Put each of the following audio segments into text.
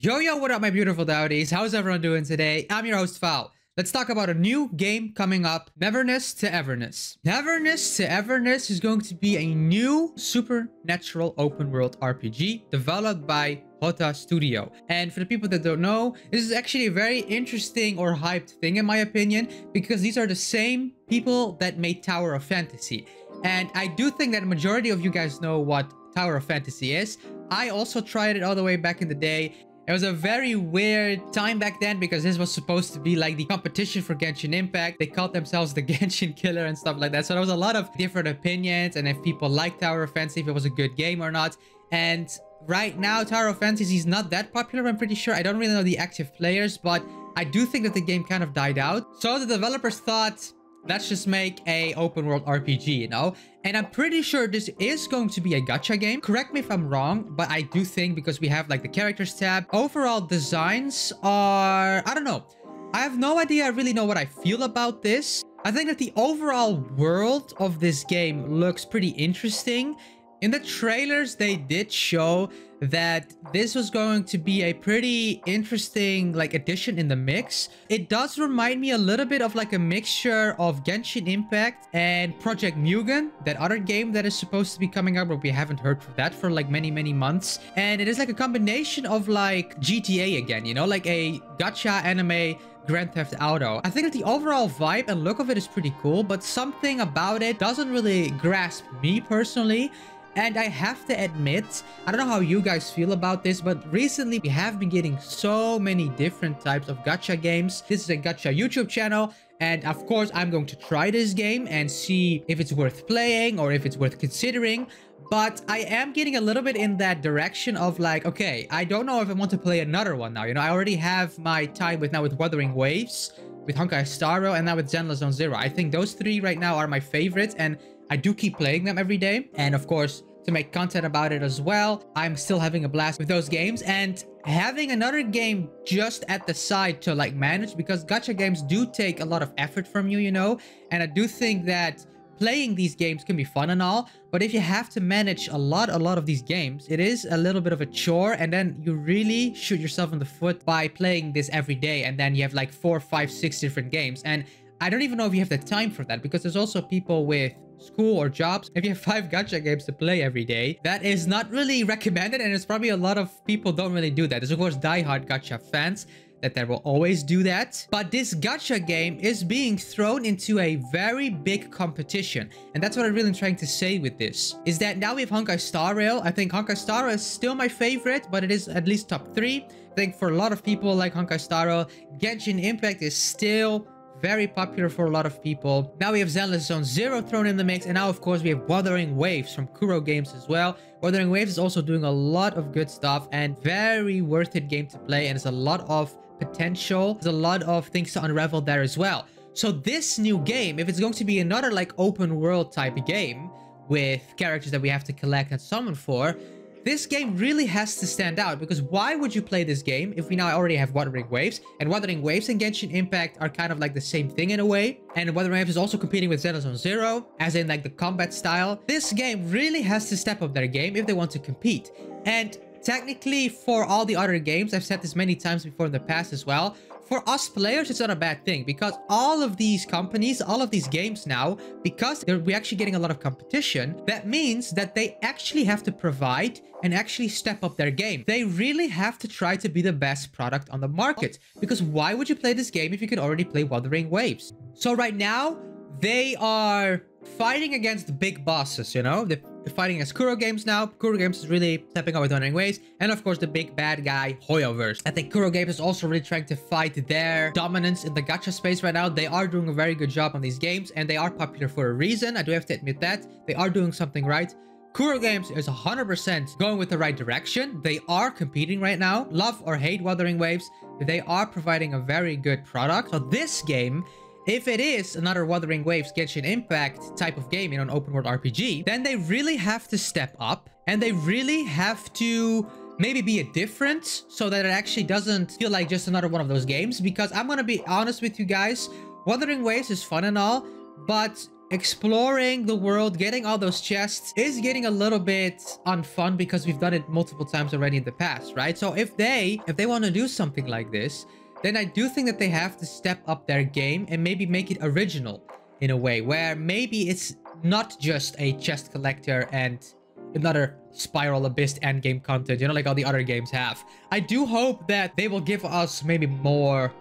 Yo, yo, what up, my beautiful dowdies? How's everyone doing today? I'm your host, Val. Let's talk about a new game coming up, Neverness to Everness. Neverness to Everness is going to be a new supernatural open world RPG developed by Gacha Studio. And for the people that don't know, this is actually a very interesting or hyped thing in my opinion, because these are the same people that made Tower of Fantasy. And I do think that a majority of you guys know what Tower of Fantasy is. I also tried it all the way back in the day. It was a very weird time back then because this was supposed to be like the competition for Genshin Impact. They called themselves the Genshin Killer and stuff like that. So there was a lot of different opinions and if people liked Tower of Fantasy, if it was a good game or not. And right now, Tower of Fantasy is not that popular, I'm pretty sure. I don't really know the active players, but I do think that the game kind of died out. So the developers thought, let's just make a open world RPG, you know? And I'm pretty sure this is going to be a gacha game. Correct me if I'm wrong, but I do think because we have like the characters tab, overall designs are, I don't know. I have no idea I really know what I feel about this. I think that the overall world of this game looks pretty interesting. In the trailers, they did show that this was going to be a pretty interesting like addition in the mix. It does remind me a little bit of like a mixture of Genshin Impact and Project Mugen, that other game that is supposed to be coming out, but we haven't heard from that for like many months. And it is like a combination of like GTA again, you know, like a gacha anime Grand Theft Auto. I think that the overall vibe and look of it is pretty cool, but something about it doesn't really grasp me personally. And I have to admit, I don't know how you guys feel about this, but recently we have been getting so many different types of gacha games. This is a gacha YouTube channel, and of course, I'm going to try this game and see if it's worth playing or if it's worth considering. But I am getting a little bit in that direction of like, okay, I don't know if I want to play another one now. You know, I already have my time with Wuthering Waves, with Honkai Star Rail, and now with Zenless Zone Zero. I think those three right now are my favorites, and I do keep playing them every day. And of course, to make content about it as well, I'm still having a blast with those games. And having another game just at the side to like manage, because gacha games do take a lot of effort from you, you know? And I do think that playing these games can be fun and all, but if you have to manage a lot of these games, it is a little bit of a chore, and then you really shoot yourself in the foot by playing this every day, and then you have like 4, 5, 6 different games. And I don't even know if you have the time for that, because there's also people with school or jobs. If you have 5 gacha games to play every day, that is not really recommended, and it's probably a lot of people don't really do that. There's of course diehard gacha fans that will always do that, but this gacha game is being thrown into a very big competition, and that's what I'm really trying to say with this, is that now we have Honkai Star Rail. I think Honkai Star Rail is still my favorite, but it is at least top 3. I think for a lot of people like Honkai Star Rail, Genshin Impact is still very popular for a lot of people. Now we have Zenless Zone Zero thrown in the mix, and now of course we have Wuthering Waves from Kuro Games as well. Wuthering Waves is also doing a lot of good stuff and very worth it game to play, and there's a lot of potential. There's a lot of things to unravel there as well. So this new game, if it's going to be another like open world type of game with characters that we have to collect and summon for, this game really has to stand out, because why would you play this game if we now already have Wuthering Waves? And Wuthering Waves and Genshin Impact are kind of like the same thing in a way. And Wuthering Waves is also competing with Zenless Zone Zero, as in like the combat style. This game really has to step up their game if they want to compete. And technically, for all the other games, I've said this many times before in the past as well, for us players, it's not a bad thing, because all of these companies, all of these games now, because we're actually getting a lot of competition, that means that they actually have to provide and actually step up their game. They really have to try to be the best product on the market, because why would you play this game if you can already play Wuthering Waves? So right now, they are fighting against the big bosses, you know? They're fighting against Kuro Games now. Kuro Games is really stepping up with Wuthering Waves. And of course, the big bad guy, Hoyoverse. I think Kuro Games is also really trying to fight their dominance in the gacha space right now. They are doing a very good job on these games, and they are popular for a reason. I do have to admit that. They are doing something right. Kuro Games is 100% going with the right direction. They are competing right now. Love or hate Wuthering Waves, they are providing a very good product. So this game, if it is another Wuthering Waves Genshin Impact type of game in an open world RPG, then they really have to step up, and they really have to maybe be a different, so that it actually doesn't feel like just another one of those games. Because I'm gonna be honest with you guys, Wuthering Waves is fun and all, but exploring the world, getting all those chests is getting a little bit unfun because we've done it multiple times already in the past, right? So if they want to do something like this, then I do think that they have to step up their game and maybe make it original in a way where maybe it's not just a chest collector and another spiral abyss endgame content, you know, like all the other games have. I do hope that they will give us maybe more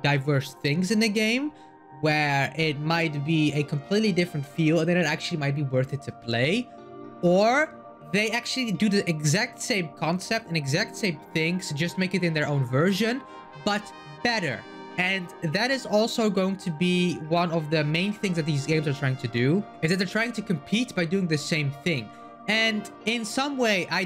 diverse things in the game where it might be a completely different feel and then it actually might be worth it to play. Or they actually do the exact same concept and exact same things, just make it in their own version, but better. And that is also going to be one of the main things that these games are trying to do, is that they're trying to compete by doing the same thing. And in some way, I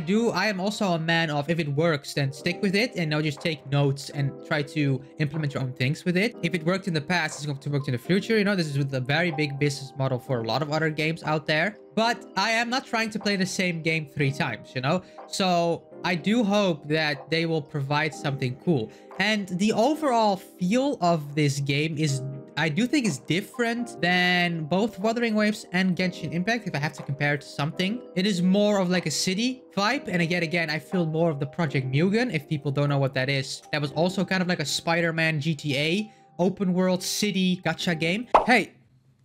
am also a man of, if it works, then stick with it and now just take notes and try to implement your own things with it. If it worked in the past, it's going to work in the future. You know, this is with a very big business model for a lot of other games out there. But I am not trying to play the same game 3 times, you know? So I do hope that they will provide something cool. And the overall feel of this game is, I do think, is different than both Wuthering Waves and Genshin Impact, if I have to compare it to something. It is more of like a city vibe. And again, I feel more of the Project Mugen, if people don't know what that is. That was also kind of like a Spider-Man GTA open world city gacha game. Hey,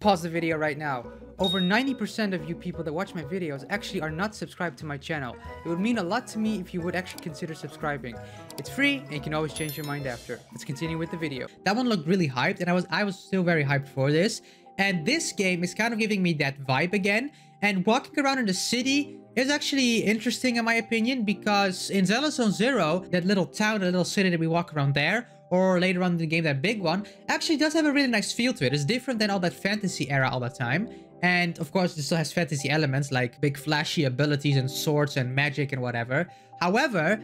pause the video right now. Over 90% of you people that watch my videos actually are not subscribed to my channel. It would mean a lot to me if you would actually consider subscribing. It's free and you can always change your mind after. Let's continue with the video. That one looked really hyped and I was still very hyped for this. And this game is kind of giving me that vibe again. And walking around in the city is actually interesting in my opinion, because in Zenless Zone Zero, that little town, that little city that we walk around there, or later on in the game, that big one, actually does have a really nice feel to it. It's different than all that fantasy era all the time. And of course, it still has fantasy elements like big flashy abilities and swords and magic and whatever. However,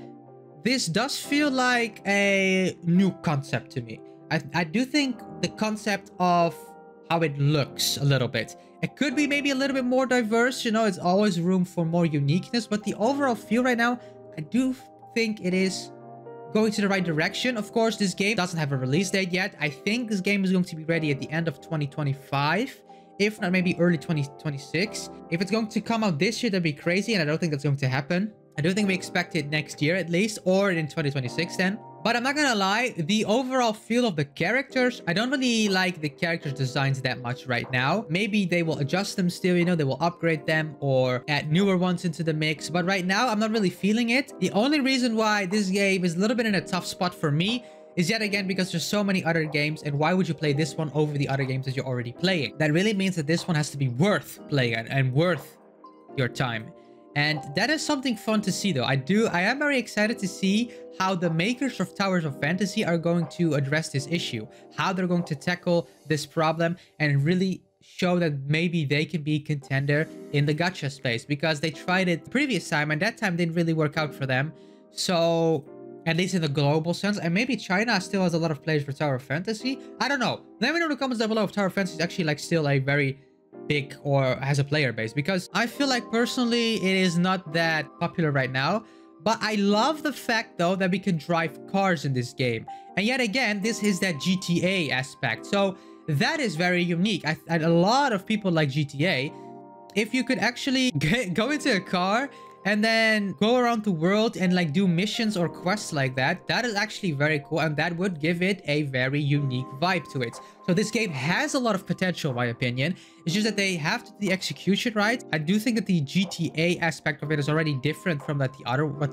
this does feel like a new concept to me. I do think the concept of how it looks a little bit. It could be maybe a little bit more diverse, you know, it's always room for more uniqueness, but the overall feel right now, I do think it is going to the right direction. Of course, this game doesn't have a release date yet. I think this game is going to be ready at the end of 2025. If not, maybe early 2026. If it's going to come out this year, that'd be crazy, and I don't think that's going to happen. I do think we expect it next year at least, or in 2026 then. But I'm not gonna lie, the overall feel of the characters, I don't really like the characters' designs that much right now. Maybe they will adjust them still, you know, they will upgrade them or add newer ones into the mix. But right now, I'm not really feeling it. The only reason why this game is a little bit in a tough spot for me is yet again because there's so many other games, and why would you play this one over the other games that you're already playing? That really means that this one has to be worth playing and worth your time. And that is something fun to see though. I am very excited to see how the makers of Towers of Fantasy are going to address this issue, how they're going to tackle this problem and really show that maybe they can be contender in the gacha space, because they tried it the previous time and that time didn't really work out for them. So at least in the global sense, and maybe China still has a lot of players for Tower of Fantasy. I don't know. Let me know in the comments down below if Tower of Fantasy is actually like still a very big or has a player base, because I feel like personally it is not that popular right now. But I love the fact though that we can drive cars in this game, and yet again this is that GTA aspect, so that is very unique. A lot of people like GTA. If you could actually go into a car and then go around the world and like do missions or quests like that, that is actually very cool, and that would give it a very unique vibe to it. So this game has a lot of potential in my opinion. It's just that they have to do the execution right. I do think that the GTA aspect of it is already different from what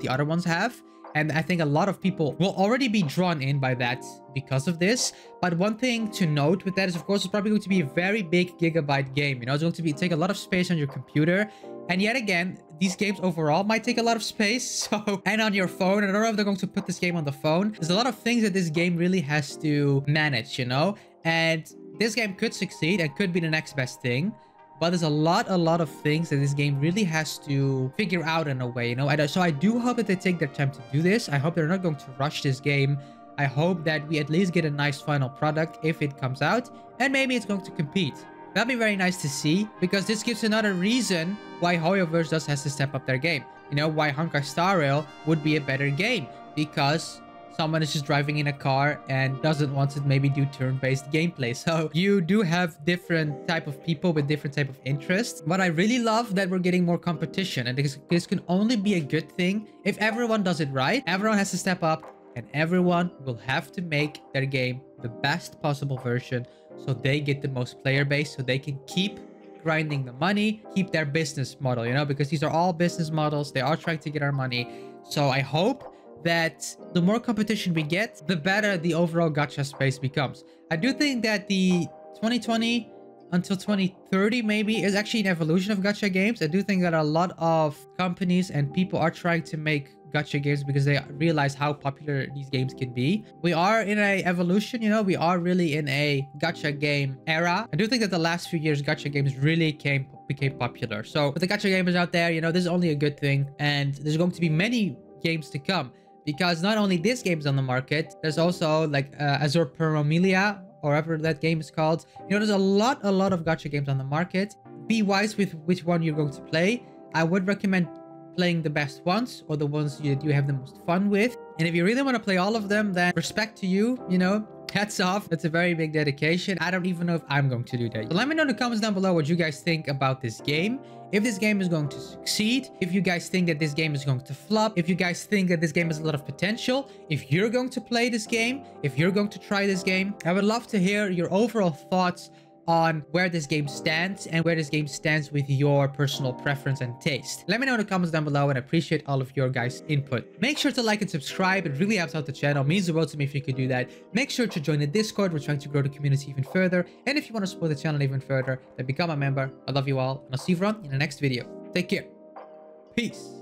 the other ones have, and I think a lot of people will already be drawn in by that because of this. But one thing to note with that is, of course, it's probably going to be a very big gigabyte game. You know, it's going to take a lot of space on your computer. And yet again, these games overall might take a lot of space. So, and on your phone. I don't know if they're going to put this game on the phone. There's a lot of things that this game really has to manage, you know? And this game could succeed and could be the next best thing. But there's a lot of things that this game really has to figure out in a way, you know? So I do hope that they take their time to do this. I hope they're not going to rush this game. I hope that we at least get a nice final product if it comes out. And maybe it's going to compete. That'd be very nice to see, because this gives another reason why Hoyoverse has to step up their game. You know, why Honkai Star Rail would be a better game, because someone is just driving in a car and doesn't want to maybe do turn-based gameplay. So you do have different type of people with different type of interests. But I really love that we're getting more competition, and this can only be a good thing if everyone does it right. Everyone has to step up, and everyone will have to make their game the best possible version so they get the most player base, so they can keep grinding the money, keep their business model, you know, because these are all business models. They are trying to get our money. So I hope that the more competition we get, the better the overall gacha space becomes. I do think that the 2020 until 2030 maybe is actually an evolution of gacha games. I do think that a lot of companies and people are trying to make gacha games because they realize how popular these games can be. We are in a evolution, you know, we are really in a gacha game era. I do think that the last few years gacha games really became popular. So with the gacha gamers out there, you know, this is only a good thing, and there's going to be many games to come, because not only this game's on the market, there's also like Azure Paramelia, or whatever that game is called. You know, there's a lot of gacha games on the market. Be wise with which one you're going to play. I would recommend playing the best ones, or the ones you have the most fun with. And if you really want to play all of them, then respect to you, you know, hats off. That's a very big dedication. I don't even know if I'm going to do that. So let me know in the comments down below what you guys think about this game. If this game is going to succeed, if you guys think that this game is going to flop, if you guys think that this game has a lot of potential, if you're going to play this game, if you're going to try this game, I would love to hear your overall thoughts on where this game stands and where this game stands with your personal preference and taste. Let me know in the comments down below, and I appreciate all of your guys' input. Make sure to like and subscribe. It really helps out the channel. It means the world to me if you could do that. Make sure to join the Discord. We're trying to grow the community even further. And if you want to support the channel even further, then become a member. I love you all, and I'll see you everyone in the next video. Take care. Peace.